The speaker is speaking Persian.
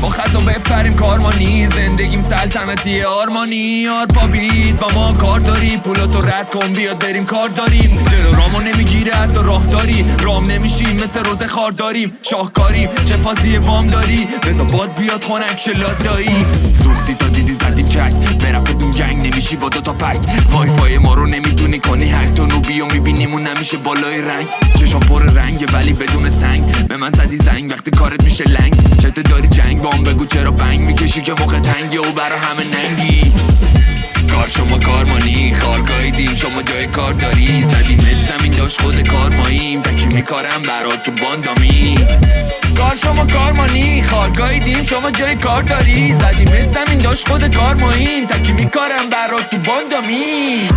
با خزا بپریم کارمانی، زندگیم سلطنتی آرمانی. یار پابید با ما کار داری، پولاتو رد کن بیاد بریم کار داریم. جلو رامو نمیگیره حتی راه داری، رام نمیشیم مثل روز خار داریم. شاهکاریم چه فازی وام داری، بزا باد بیاد خونک شلات دایی. سوختی تا دیدی زدیم چک، برم بدون جنگ نمیشی با دوتا پک. وای فای ما رو نمیتونی کنی هک، تو نوبیو میبینیمون نمیشه بالای رنگ. چشم پر رنگه ولی بدون سنگ، به من زدی زنگ وقتی کارت میشه لنگ. چته داری جنگ بام بگو چرا بنگ میکشی که مخ تنگی و برا همه ننگی. کار شما کارمانی، خارگاهیدیم شما جای کار داری. زدیمت زمین داشت خود کارماییم، تکی میکارم برات تو باندامی. کار شما کارمانی، خارگاهیدیم شما جای کار داری. زدیمت زمین داشت خود کارماییم، تکی میکارم برات تو باندامی.